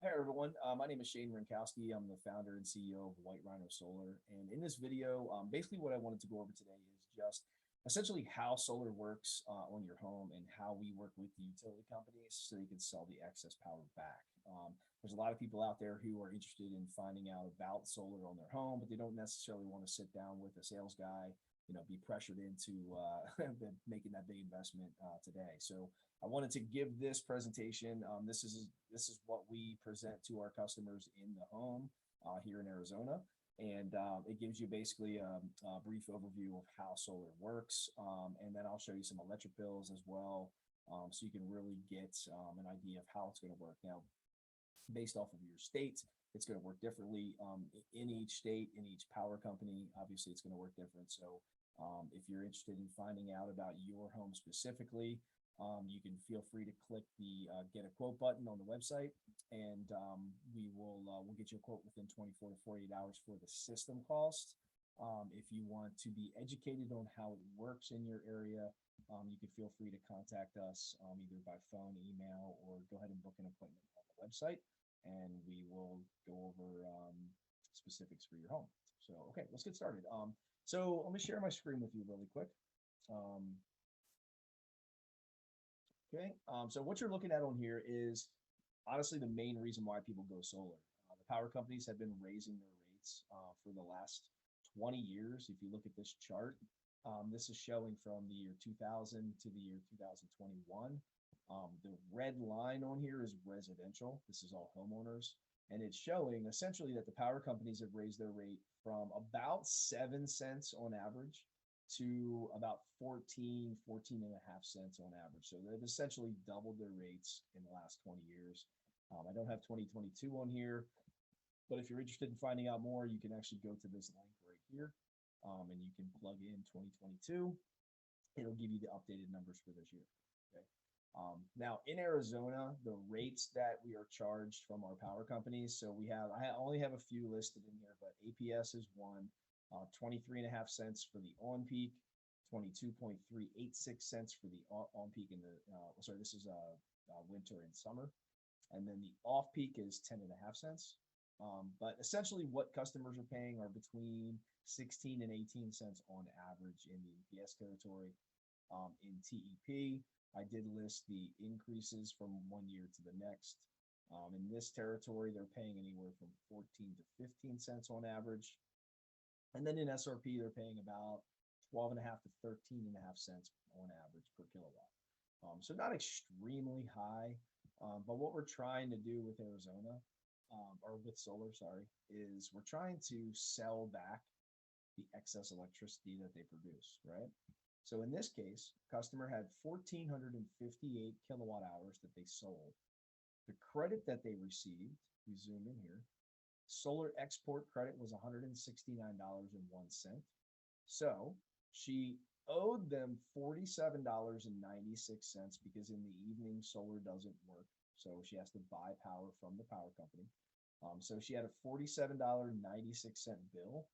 Hi everyone, my name is Shane Rinkowski. I'm the founder and CEO of White Rhino Solar. And in this video, basically what I wanted to go over today is just essentially how solar works on your home and how we work with the utility companies so they can sell the excess power back. There's a lot of people out there who are interested in finding out about solar on their home, but they don't necessarily want to sit down with a sales guy, be pressured into making that big investment today. So I wanted to give this presentation. This is what we present to our customers in the home here in Arizona, and it gives you basically a brief overview of how solar works, and then I'll show you some electric bills as well, so you can really get an idea of how it's going to work. Now, based off of your state, it's going to work differently in each state, in each power company. Obviously, it's going to work different. So if you're interested in finding out about your home specifically, you can feel free to click the get a quote button on the website, and we'll get you a quote within 24 to 48 hours for the system cost. If you want to be educated on how it works in your area, you can feel free to contact us either by phone, email, or go ahead and book an appointment on the website, and we will go over specifics for your home. So, okay, let's get started. So let me share my screen with you really quick. Okay, so what you're looking at on here is honestly the main reason why people go solar. The power companies have been raising their rates for the last 20 years. If you look at this chart, this is showing from the year 2000 to the year 2021. The red line on here is residential. This is all homeowners. And it's showing essentially that the power companies have raised their rate from about 7 cents on average to about 14 and a half cents on average. So they've essentially doubled their rates in the last 20 years. I don't have 2022 on here, but if you're interested in finding out more, you can actually go to this link right here, and you can plug in 2022. It'll give you the updated numbers for this year. Okay. Now in Arizona, the rates that we are charged from our power companies. So I only have a few listed in here, but APS is one. 23 and a half cents for the on peak, 22.386 cents for the on peak in the, sorry, this is winter and summer. And then the off peak is 10 and a half cents. But essentially what customers are paying are between 16 and 18 cents on average in the EPS territory. In TEP, I did list the increases from one year to the next. In this territory, they're paying anywhere from 14 to 15 cents on average. And then in SRP, they're paying about 12 and a half to 13 and a half cents on average per kilowatt. So not extremely high, but what we're trying to do with Arizona, or with solar, sorry, is we're trying to sell back the excess electricity that they produce, right? So in this case, customer had 1,458 kilowatt hours that they sold. The credit that they received, we zoom in here, solar export credit was $169.01. So she owed them $47.96 because in the evening solar doesn't work. So she has to buy power from the power company. So she had a $47.96 bill,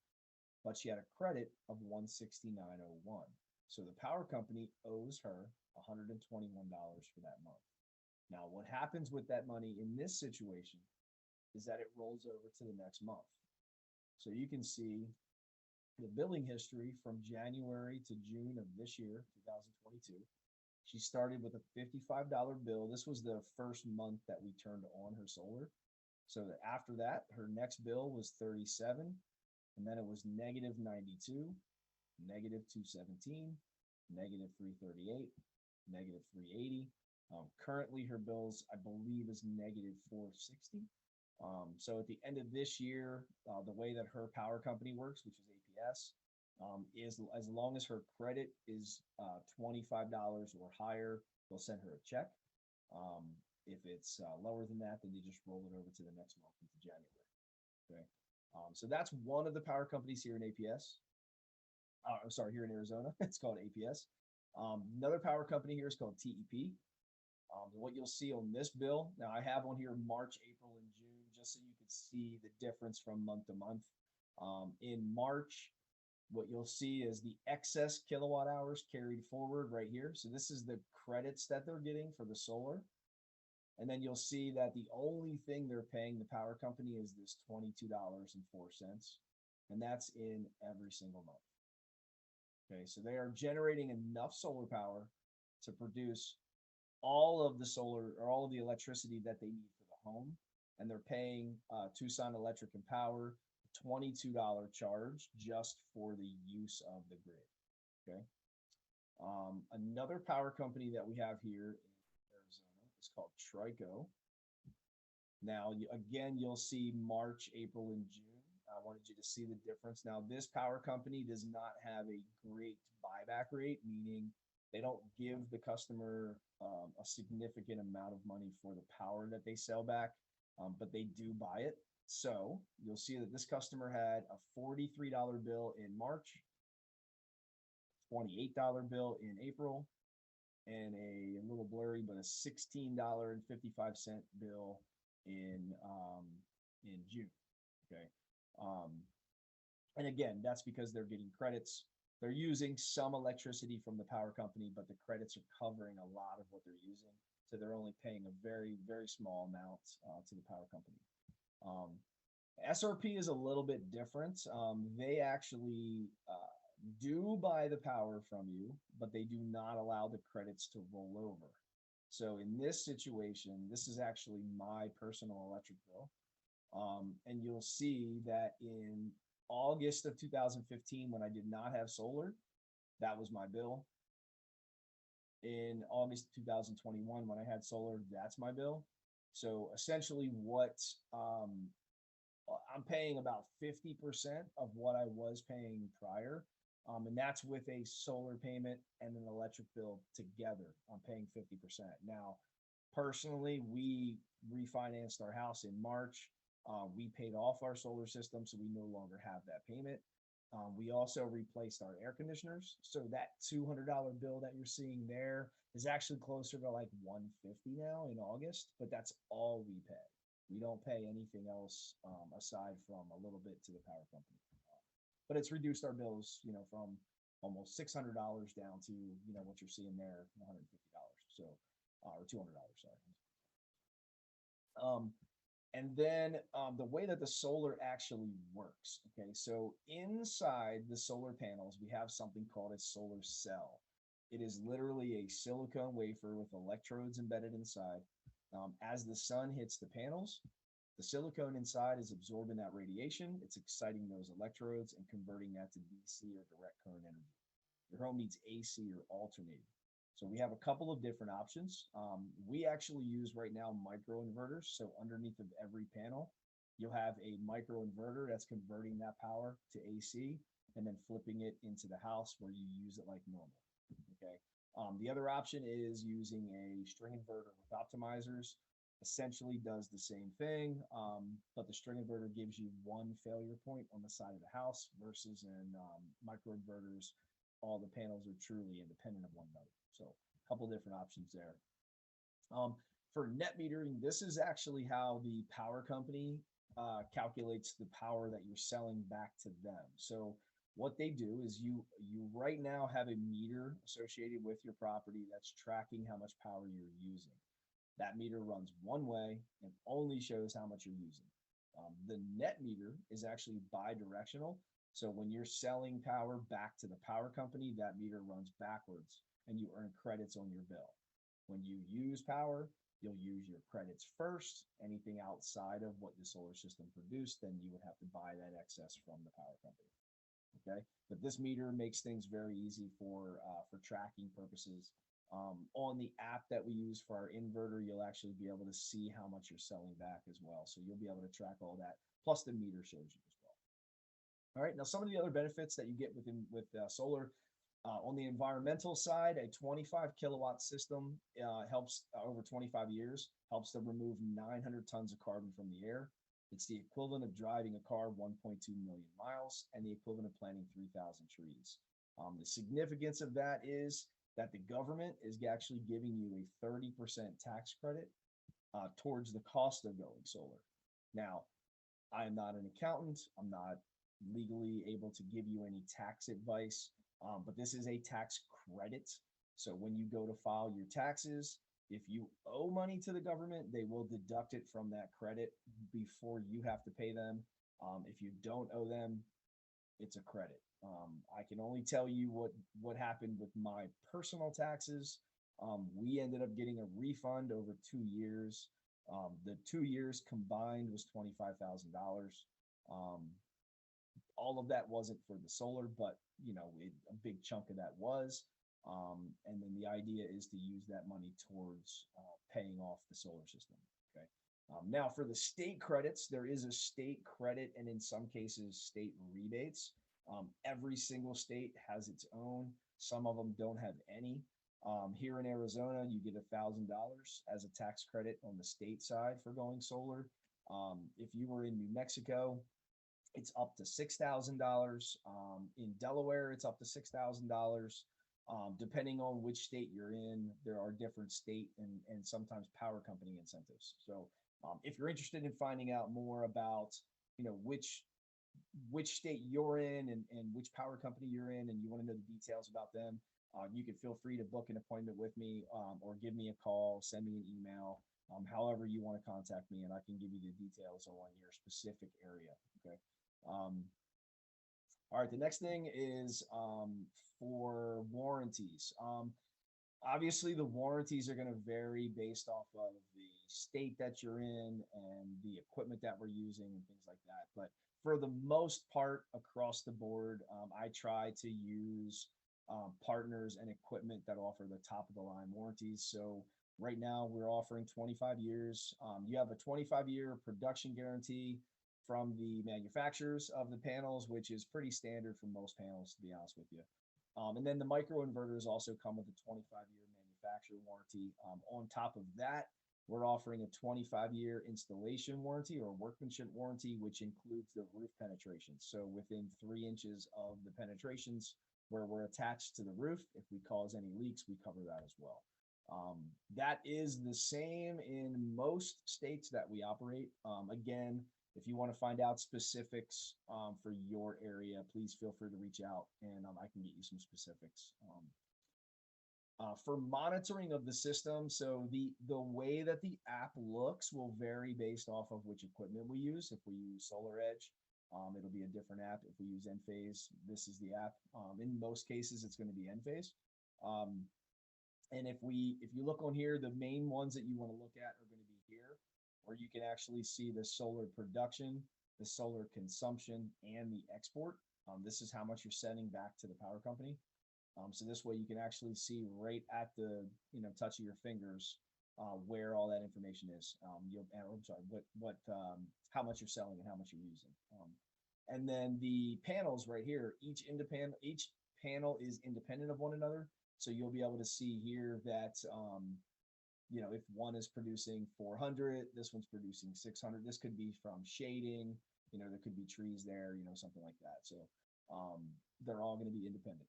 but she had a credit of $169.01. So the power company owes her $121 for that month. Now, what happens with that money in this situation is that it rolls over to the next month. So you can see the billing history from January to June of this year, 2022. She started with a $55 bill. This was the first month that we turned on her solar. So that after that, her next bill was 37, and then it was negative 92, negative 217, negative 338, negative 380. Currently, her bills, I believe, is negative 460. So at the end of this year, the way that her power company works, which is APS, is as long as her credit is $25 or higher, they'll send her a check. If it's lower than that, then they just roll it over to the next month into January. Okay. So that's one of the power companies here in APS. I'm sorry, here in Arizona. It's called APS. Another power company here is called TEP. What you'll see on this bill, now I have on here March, April, and June, just so you can see the difference from month to month. In March, what you'll see is the excess kilowatt hours carried forward right here. So this is the credits that they're getting for the solar. And then you'll see that the only thing they're paying the power company is this $22.04. And that's in every single month. Okay, so they are generating enough solar power to produce all of the solar or all of the electricity that they need for the home. And they're paying Tucson Electric and Power a $22 charge just for the use of the grid. Okay. Another power company that we have here in Arizona is called Trico. Now, again, you'll see March, April, and June. I wanted you to see the difference. Now, this power company does not have a great buyback rate, meaning they don't give the customer a significant amount of money for the power that they sell back, but they do buy it. So you'll see that this customer had a $43 bill in March, $28 bill in April, and a little blurry, but a $16.55 bill in June. Okay. And again, that's because they're getting credits. They're using some electricity from the power company, but the credits are covering a lot of what they're using. So they're only paying a very, very small amount to the power company. SRP is a little bit different. They actually do buy the power from you, but they do not allow the credits to roll over. So in this situation, this is actually my personal electric bill. And you'll see that in August of 2015, when I did not have solar, that was my bill. In August 2021, when I had solar, that's my bill. So essentially what I'm paying about 50% of what I was paying prior. And that's with a solar payment and an electric bill together. I'm paying 50%. Now, personally, we refinanced our house in March. We paid off our solar system, so we no longer have that payment. We also replaced our air conditioners. So that $200 bill that you're seeing there is actually closer to like $150 now in August, but that's all we pay. We don't pay anything else aside from a little bit to the power company. But it's reduced our bills, from almost $600 down to, what you're seeing there, $150. So, or $200, sorry. And then the way that the solar actually works. Okay, so inside the solar panels, we have something called a solar cell. It is literally a silicone wafer with electrodes embedded inside. As the sun hits the panels, the silicone inside is absorbing that radiation. It's exciting those electrodes and converting that to DC or direct current energy. Your home needs AC or alternating. So we have a couple of different options. We actually use right now microinverters. So underneath of every panel, you'll have a microinverter that's converting that power to AC and then flipping it into the house where you use it like normal. Okay. The other option is using a string inverter with optimizers. Essentially does the same thing, but the string inverter gives you one failure point on the side of the house versus in microinverters, all the panels are truly independent of one another. So a couple different options there. For net metering, this is actually how the power company calculates the power that you're selling back to them. So what they do is you right now have a meter associated with your property that's tracking how much power you're using. That meter runs one way and only shows how much you're using. The net meter is actually bi-directional. So when you're selling power back to the power company, that meter runs backwards and you earn credits on your bill. When you use power, you'll use your credits first. Anything outside of what the solar system produced, then you would have to buy that excess from the power company. Okay, but this meter makes things very easy for tracking purposes. On the app that we use for our inverter, you'll actually be able to see how much you're selling back as well. So you'll be able to track all that. Plus the meter shows you as well. All right. Now, some of the other benefits that you get with solar on the environmental side, a 25 kilowatt system helps over 25 years, helps to remove 900 tons of carbon from the air. It's the equivalent of driving a car 1.2 million miles and the equivalent of planting 3,000 trees. The significance of that is that the government is actually giving you a 30% tax credit towards the cost of going solar. Now, I am not an accountant. I'm not legally able to give you any tax advice, but this is a tax credit. So when you go to file your taxes, If you owe money to the government, they will deduct it from that credit before you have to pay them. If you don't owe them, it's a credit. I can only tell you what happened with my personal taxes. We ended up getting a refund over 2 years. The 2 years combined was $25,000. Um, all of that wasn't for the solar, but a big chunk of that was. And then the idea is to use that money towards paying off the solar system. Okay. Now, for the state credits, there is a state credit, and in some cases, state rebates. Every single state has its own. Some of them don't have any. Here in Arizona, you get $1,000 as a tax credit on the state side for going solar. If you were in New Mexico, it's up to $6,000. In Delaware, it's up to $6,000. Depending on which state you're in, there are different state and sometimes power company incentives. So if you're interested in finding out more about, which state you're in and which power company you're in, and you want to know the details about them, you can feel free to book an appointment with me, or give me a call, send me an email, however you want to contact me, and I can give you the details on your specific area. Okay. All right, the next thing is for warranties. Obviously, the warranties are going to vary based off of the state that you're in and the equipment that we're using and things like that. But for the most part, across the board, I try to use partners and equipment that offer the top of the line warranties. So right now, we're offering 25 years. You have a 25-year production guarantee from the manufacturers of the panels, which is pretty standard for most panels, to be honest with you. And then the micro inverters also come with a 25-year manufacturer warranty. On top of that, we're offering a 25-year installation warranty or workmanship warranty, which includes the roof penetration. So within 3 inches of the penetrations where we're attached to the roof, if we cause any leaks, we cover that as well. That is the same in most states that we operate. Again, if you want to find out specifics for your area, please feel free to reach out, and I can get you some specifics. For monitoring of the system, so the way that the app looks will vary based off of which equipment we use. If we use SolarEdge, it'll be a different app. If we use Enphase, this is the app. In most cases, it's going to be Enphase. And if you look on here, the main ones that you want to look at are going to be here, where you can actually see the solar production, the solar consumption, and the export. This is how much you're sending back to the power company. So this way you can actually see right at the touch of your fingers where all that information is. I'm sorry, how much you're selling and how much you're using. And then the panels right here, each panel is independent of one another. So you'll be able to see here that if one is producing 400, this one's producing 600. This could be from shading. There could be trees there. Something like that. So they're all going to be independent.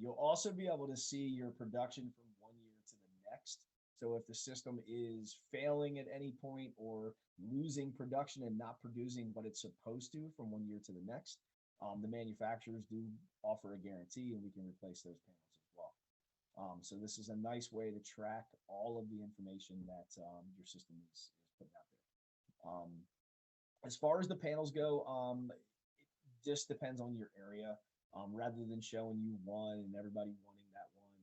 You'll also be able to see your production from 1 year to the next. So if the system is failing at any point or losing production and not producing what it's supposed to from 1 year to the next, the manufacturers do offer a guarantee, and we can replace those panels as well. So this is a nice way to track all of the information that your system is putting out there. As far as the panels go, it just depends on your area. Rather than showing you one and everybody wanting that one,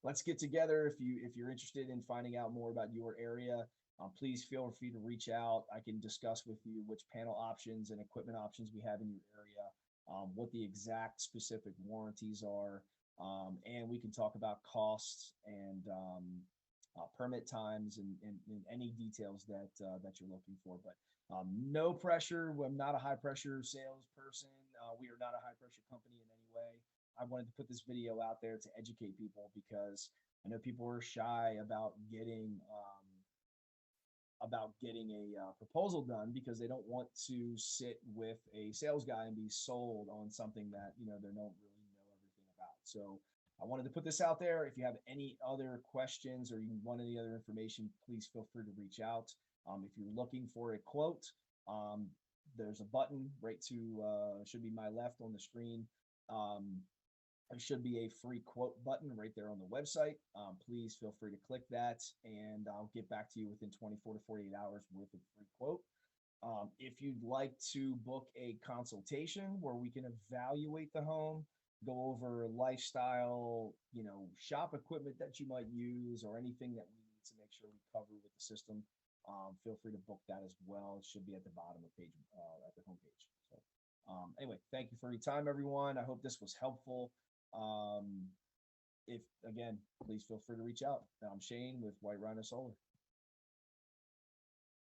let's get together. If you're interested in finding out more about your area, please feel free to reach out. I can discuss with you which panel options and equipment options we have in your area, what the exact specific warranties are, and we can talk about costs and permit times and any details that you're looking for. But no pressure. I'm not a high pressure salesperson. We are not a high pressure company in any way. I wanted to put this video out there to educate people because I know people are shy about getting a proposal done because they don't want to sit with a sales guy and be sold on something that they don't really know everything about. So I wanted to put this out there. If you have any other questions or you want any other information, please feel free to reach out. If you're looking for a quote, there's a button right to should be my left on the screen. there should be a free quote button right there on the website. Please feel free to click that, and I'll get back to you within 24 to 48 hours with a free quote. If you'd like to book a consultation where we can evaluate the home, go over lifestyle, shop equipment that you might use, or anything that we need to make sure we cover with the system, feel free to book that as well. It should be at the bottom of page at the homepage. So, anyway, thank you for your time, everyone. I hope this was helpful. If again, please feel free to reach out. I'm Shane with White Rhino Solar.